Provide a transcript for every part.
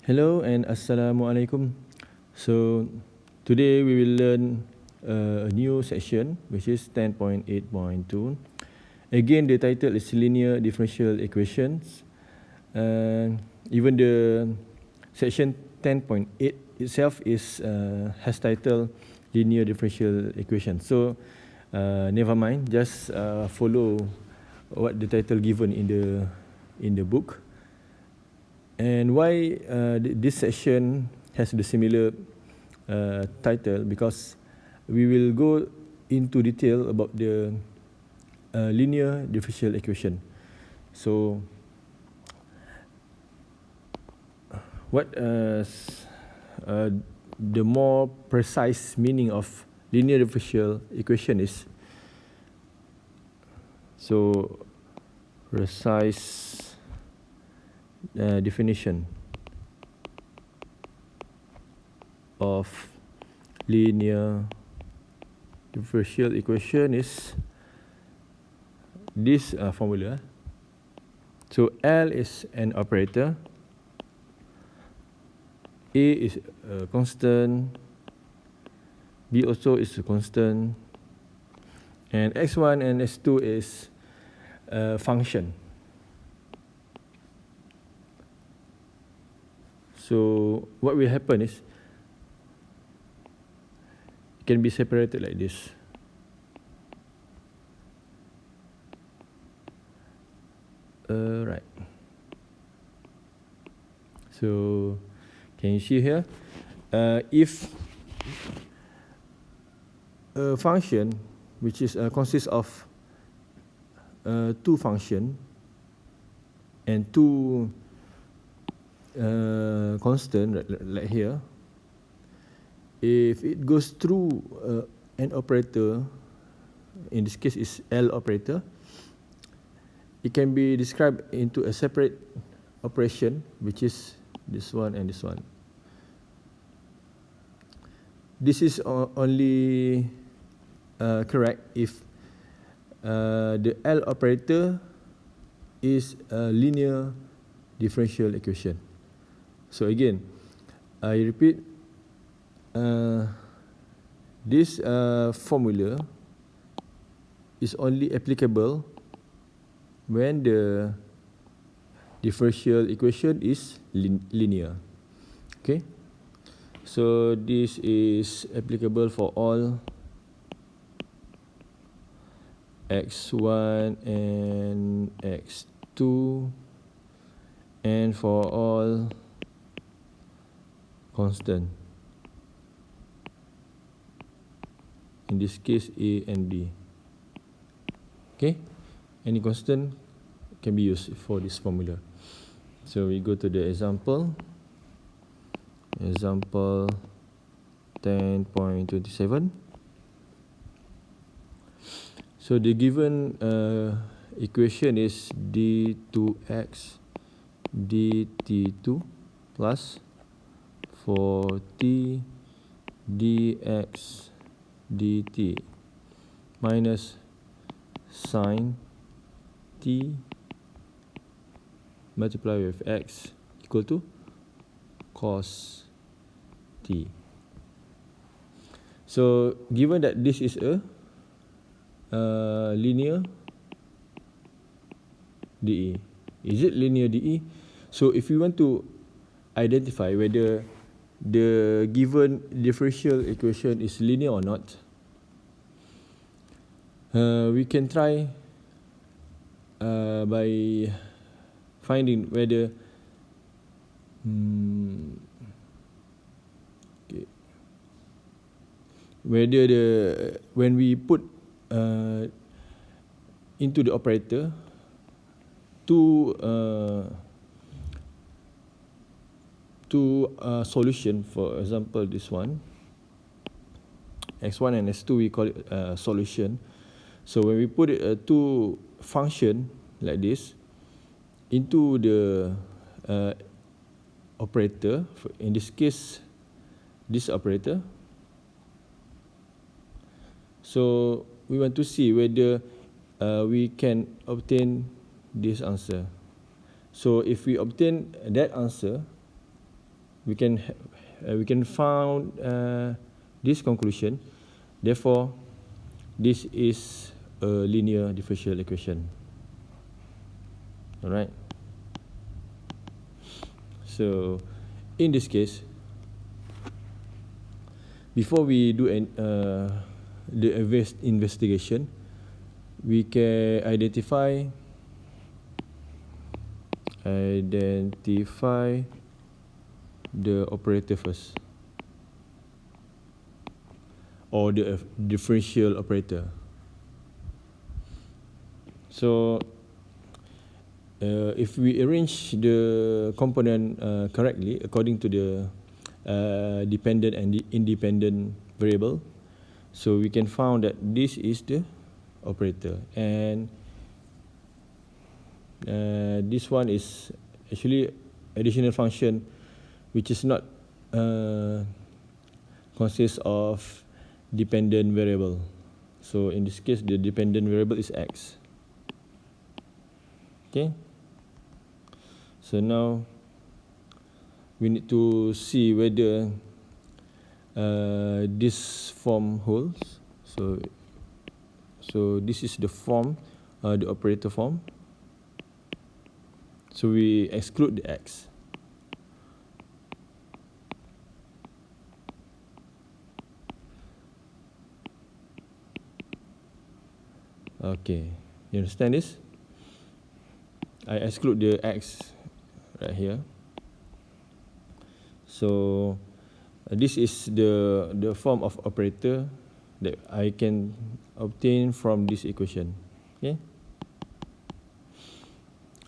Hello and Assalamualaikum. So today we will learn a new section which is 10.8.2. Again, the title is linear differential equations. Even the section 10.8 itself has title linear differential equation. So never mind, just follow what the title given in the book. And why this session has the similar title, because we will go into detail about the linear differential equation. So what the more precise meaning of linear differential equation is? So precise definition of linear differential equation is this formula. So L is an operator, A is a constant, B also is a constant, and x1 and x2 is a function. So what will happen is it can be separated like this. Right. So can you see here? If a function which is consists of two functions and two constant like here, if it goes through an operator, in this case is L operator, it can be described into a separate operation, which is this one and this one. This is only correct if the L operator is a linear differential equation. So again, I repeat, this formula is only applicable when the differential equation is linear. Okay, so this is applicable for all x1 and x2, and for all constant, in this case A and B. Okay, any constant can be used for this formula. So we go to the example 10.27. So the given equation is d2x dt2 plus 4t dx dt minus sin t multiplied with x equal to cos t. So given that this is a linear DE, is it linear DE? So if we want to identify whether the given differential equation is linear or not, we can try by finding whether when we put into the operator two solution, for example this one x1 and x2, we call it solution. So when we put it two function like this into the operator, in this case this operator, so we want to see whether we can obtain this answer. So if we obtain that answer, we can found this conclusion. Therefore, this is a linear differential equation. All right. So, in this case, before we do the investigation, we can identify the operator first, or the differential operator. So if we arrange the component correctly according to the dependent and the independent variable, so we can find that this is the operator, and this one is actually additional function which is not consists of dependent variable. So in this case, the dependent variable is x. Okay. So now we need to see whether this form holds. So this is the form, the operator form. So we exclude the x. Okay, you understand this? I exclude the x right here. So this is the form of operator that I can obtain from this equation. Okay.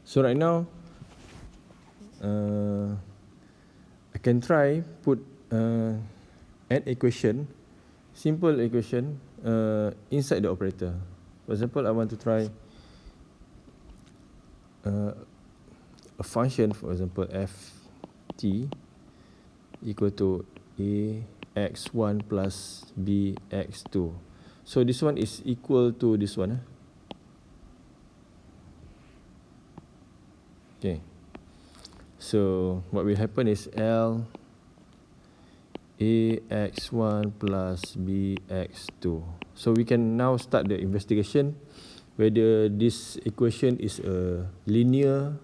So right now, I can try put an equation, simple equation, inside the operator. For example, I want to try a function, for example, ft equal to ax1 plus bx2. So this one is equal to this one. Okay. So what will happen is L ax1 plus bx2. So we can now start the investigation whether this equation is a linear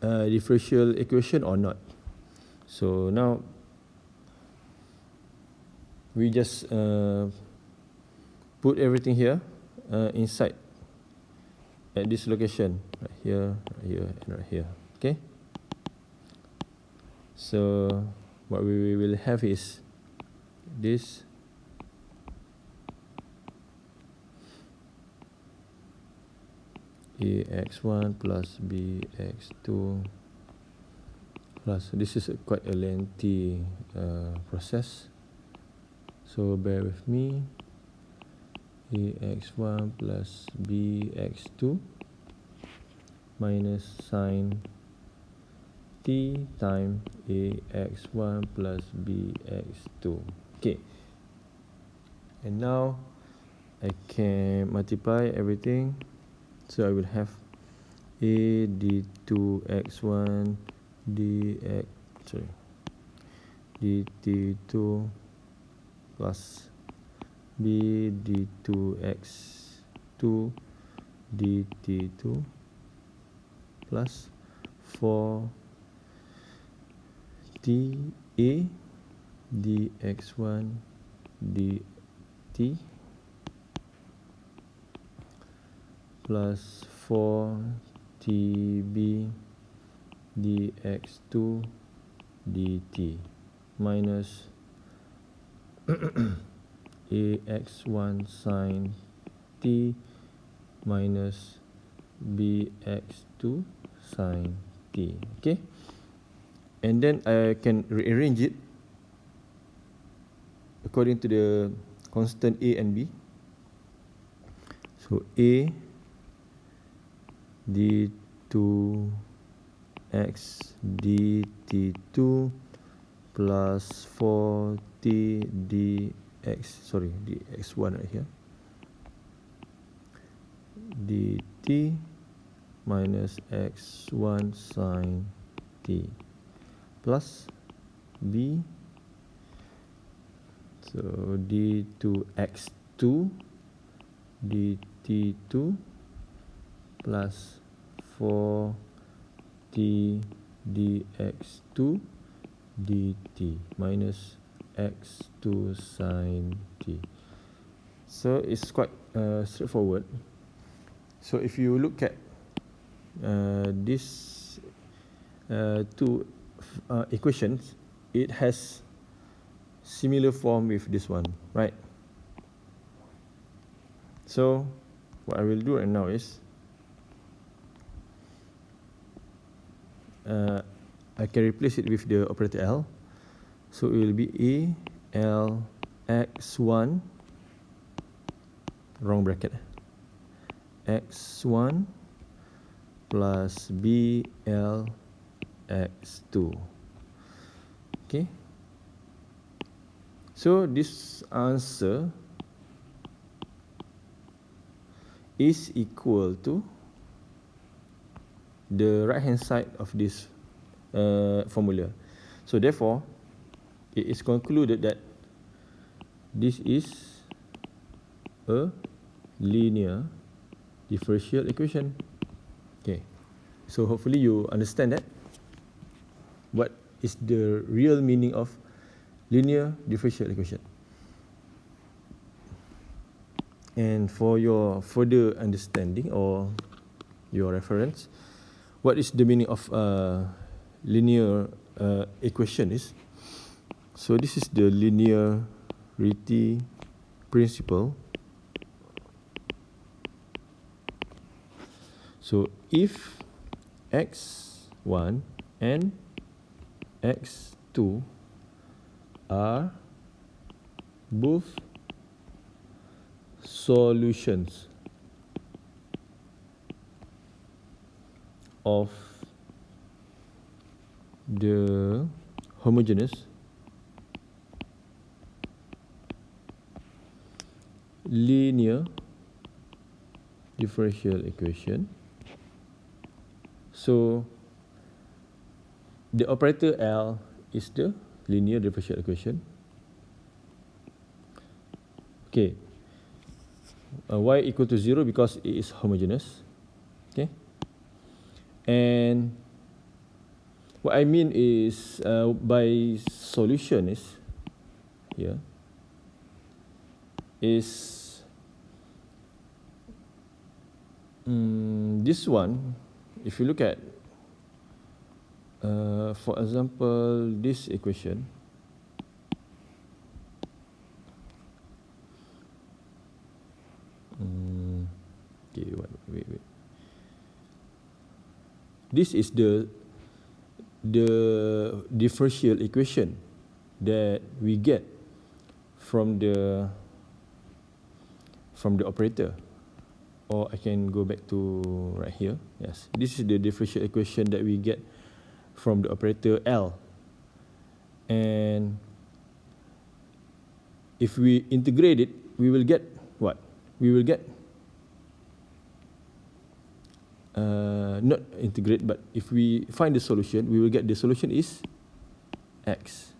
differential equation or not. So now we just put everything here inside at this location, right here, and right here. Okay. So what we will have is this ax1 plus bx2 plus, this is quite a lengthy process, so bear with me. Ax1 plus bx2 minus sine t times ax1 plus bx2. Okay, and now I can multiply everything. So I will have a d2x1 dt2 plus b d2x2 dt2 plus 4t a dx1 dt plus 4tb dx2 dt minus ax1 sin t minus bx2 sin t. Okay, and then I can rearrange it according to the constant a and b. So a d2x dt2 plus 4t dx1 right here dt minus x1 sin t plus b. So d2x2 dt2 plus 4t dx2 dt minus x2 sin t. So it's quite straightforward. So if you look at these two equations, it has similar form with this one, right? So what I will do right now is I can replace it with the operator L. So it will be A L x1, wrong bracket, x1 plus B L x2. Okay. So this answer is equal to the right hand side of this formula. So therefore, it is concluded that this is a linear differential equation. Okay, so hopefully you understand that. What is the real meaning of linear differential equation? And for your further understanding or your reference, what is the meaning of linear equation is? So this is the linearity principle. So if x1 and x2 are both solutions of the homogeneous linear differential equation, so the operator L is the linear differential equation. Okay. Y equal to 0 because it is homogeneous. Okay. And what I mean is by solution is here is this one. If you look at for example this equation, okay, wait. This is the differential equation that we get from the operator. Or I can go back to right here. Yes, this is the differential equation that we get from the operator L. And if we integrate it, we will get what? We will get not integrate, but if we find the solution, we will get the solution is x.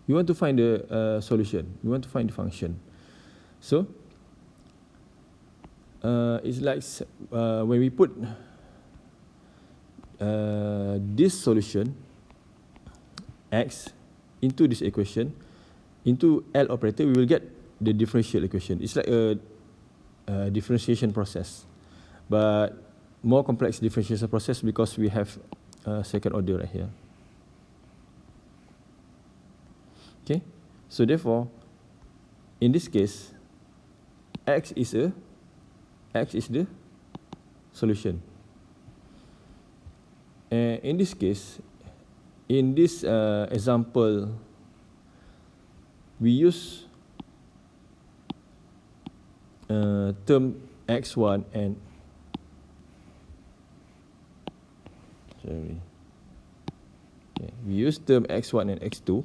We want to find the solution. We want to find the function. So it's like when we put this solution x into this equation, into L operator, we will get the differential equation. It's like a differentiation process, but more complex differentiation process because we have second order right here. Okay, so therefore, in this case, x is the solution. And in this case, in this example, we use term x1 and we use term x1 and x2.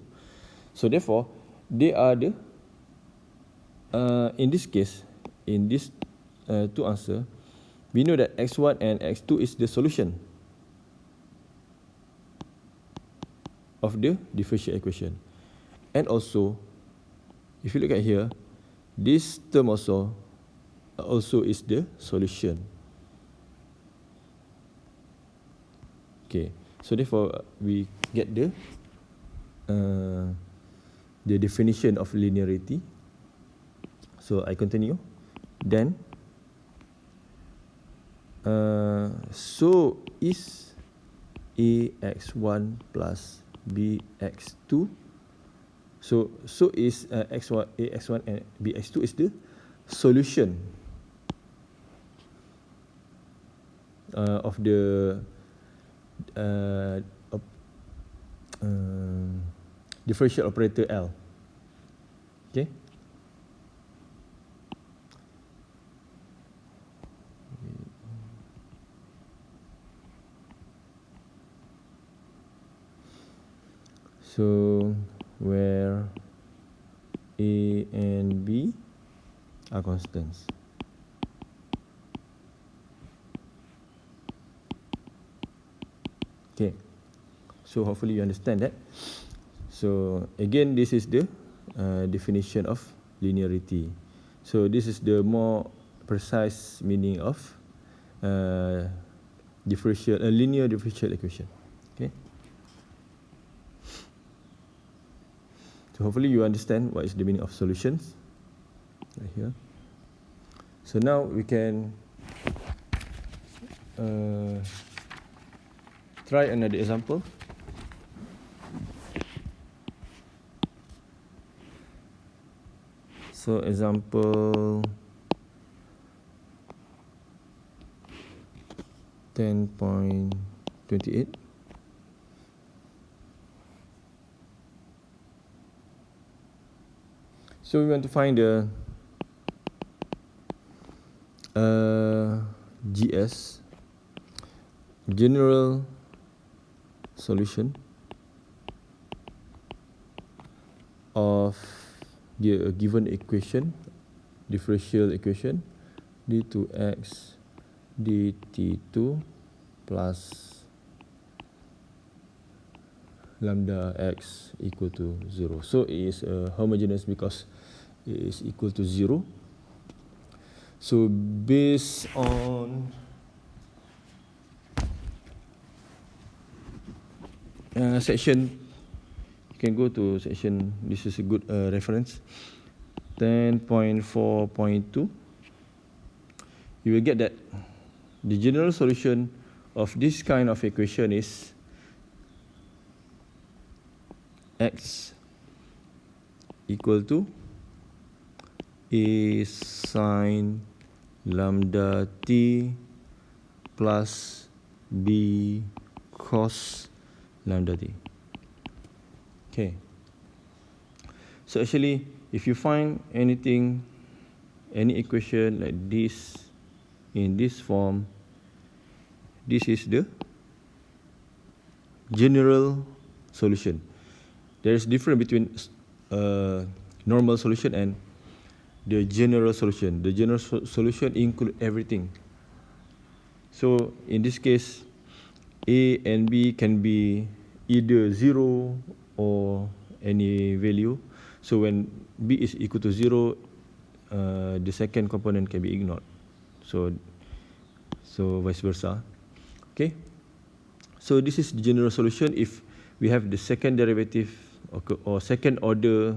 So therefore, they are the in this case, in this two answer, we know that x1 and x2 is the solution. of the differential equation. And also, if you look at here, this term also is the solution. Okay, so therefore we get the definition of linearity. So I continue. Then, so is ax1 plus bx2. So is ax1 and bx2 is the solution of the differential operator L. Okay. So where A and B are constants. Okay, so hopefully you understand that. So again, this is the definition of linearity. So this is the more precise meaning of linear differential equation. Okay. So hopefully you understand what is the meaning of solutions right here. So now we can try another example. So example 10.28. So we want to find the GS, general solution of a given equation, differential equation, d2x dt2 plus lambda x equal to 0. So it is homogeneous because it is equal to 0. So based on section, you can go to section, this is a good reference, 10.4.2. You will get that the general solution of this kind of equation is x equal to a sine lambda t plus b cos lambda t. Okay. So actually, if you find anything, any equation like this in this form, this is the general solution. There is difference between normal solution and the general solution. The general solution include everything. So in this case, A and B can be either 0 or any value. So when B is equal to 0, the second component can be ignored. So vice versa. Okay. So this is the general solution if we have the second derivative or second order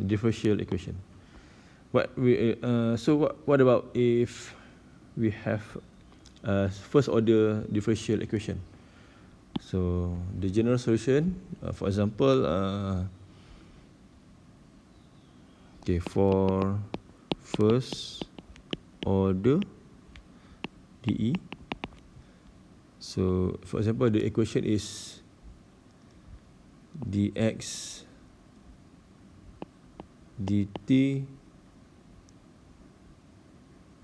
differential equation. What about if we have first order differential equation? So the general solution, for example, okay, for first order DE. So for example, the equation is dx dt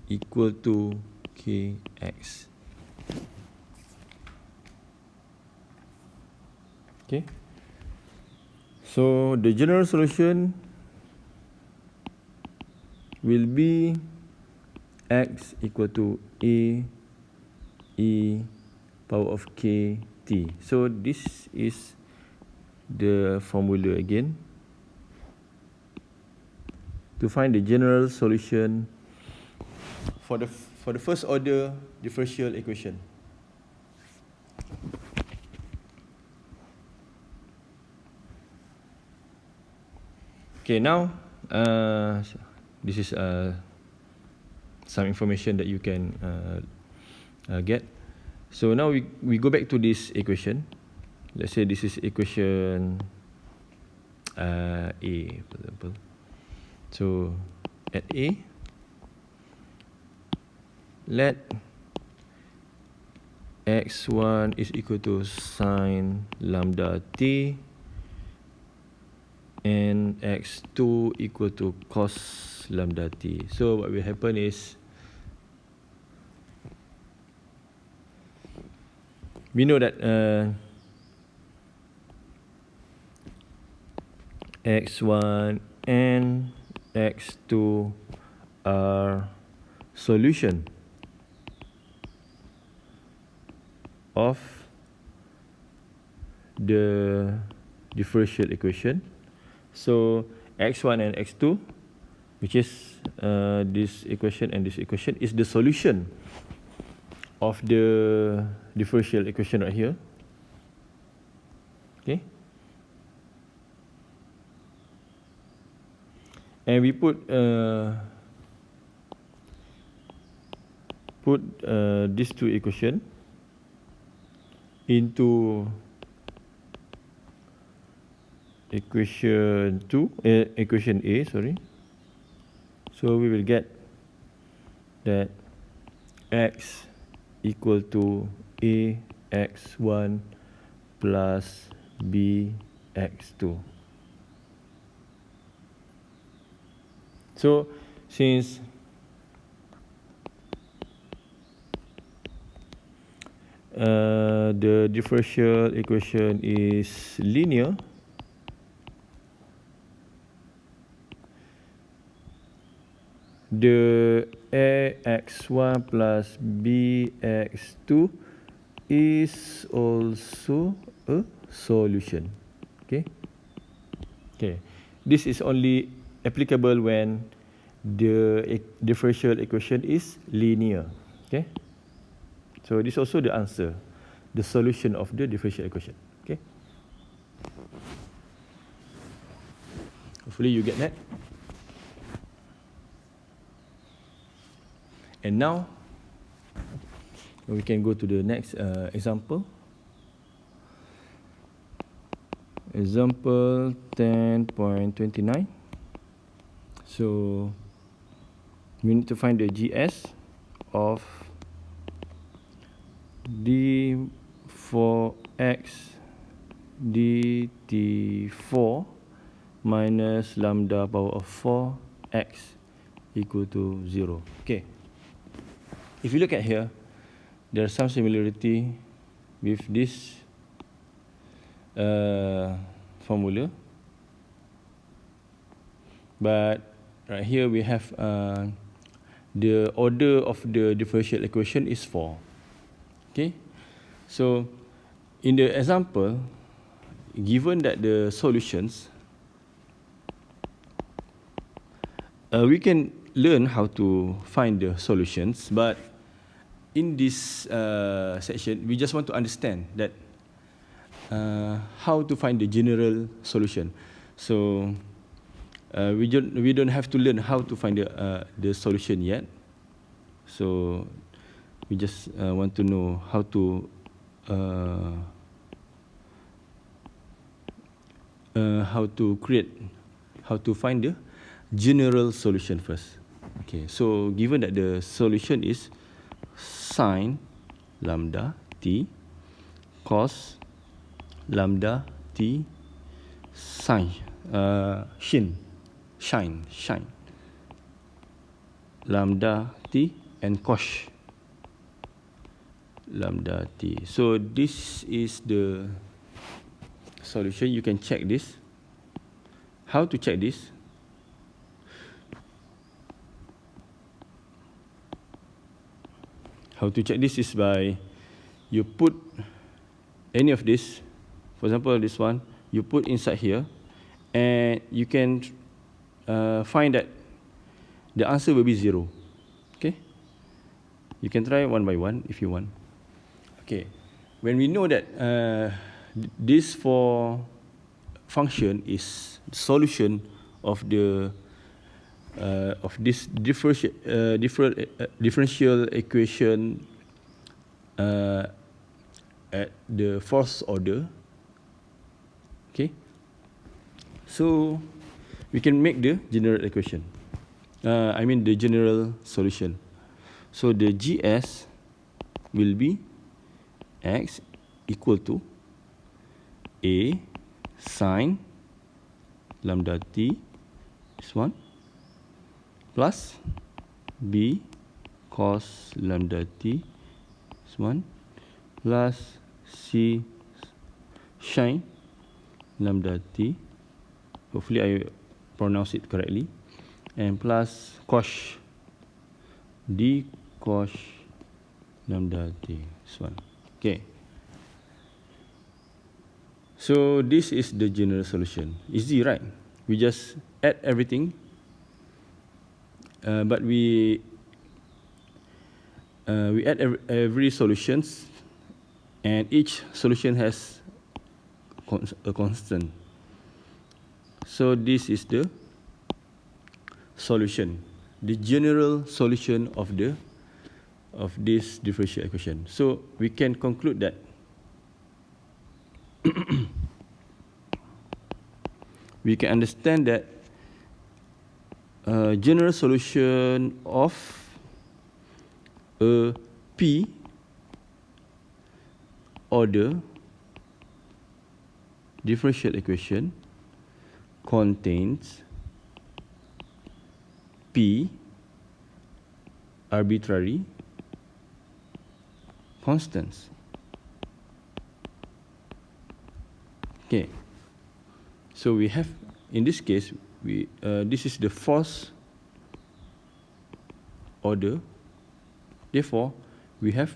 equal to kx. Okay. So the general solution will be x equal to a, e, power of kt. So this is the formula again to find the general solution for the first order differential equation. Okay, now this is some information that you can get. So now we go back to this equation. Let's say this is equation A, for example. So at A, let x1 is equal to sine lambda t and x2 equal to cos lambda t. So what will happen is, we know that x1 and x2 are solution of the differential equation. So x1 and x2, which is this equation and this equation, is the solution of the differential equation right here. Okay. And we put these two equations into equation A, sorry. So we will get that x equal to ax1 plus bx2. So since the differential equation is linear, the ax1 plus bx2 is also a solution. Okay. Okay. This is only applicable when the differential equation is linear. Okay. So this is also the answer, the solution of the differential equation. Okay. Hopefully you get that. And now we can go to the next example. Example 10.29. So we need to find the GS of d4x dt4 minus lambda power of 4x equal to 0. Okay. If you look at here, there is some similarity with this formula, but right here we have the order of the differential equation is 4. Okay, so in the example, given that the solutions, we can learn how to find the solutions, but in this section, we just want to understand that how to find the general solution. So we don't have to learn how to find the solution yet. So we just want to know how to find the general solution first. Okay, so given that the solution is sine lambda t cos lambda t sine sine lambda t and cos lambda t. So this is the solution. You can check this. How to check this? How to check this is by you put any of this, for example, this one, you put inside here, and you can find that the answer will be 0. Okay? You can try one by one if you want. Okay. When we know that this for function is the solution of this differential equation at the fourth order. Okay. So we can make the general equation. I mean the general solution. So the GS will be x equal to A sine lambda t, this one, plus B cos lambda t, this one, plus C sin lambda t, hopefully I pronounce it correctly, and plus cos d cos lambda t, this one. Okay. So this is the general solution. Easy, right? We just add everything, but we add every solutions, and each solution has a constant. So this is the solution, the general solution of this differential equation. So we can conclude that we can understand that general solution of a P order differential equation contains P arbitrary constants. Okay. So we have, in this case, this is the fourth order. Therefore, we have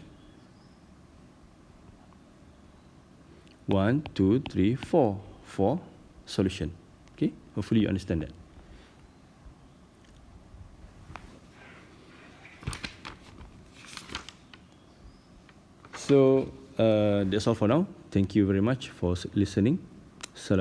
1, 2, 3, 4 for solution. Okay. Hopefully you understand that. So that's all for now. Thank you very much for listening. Salam.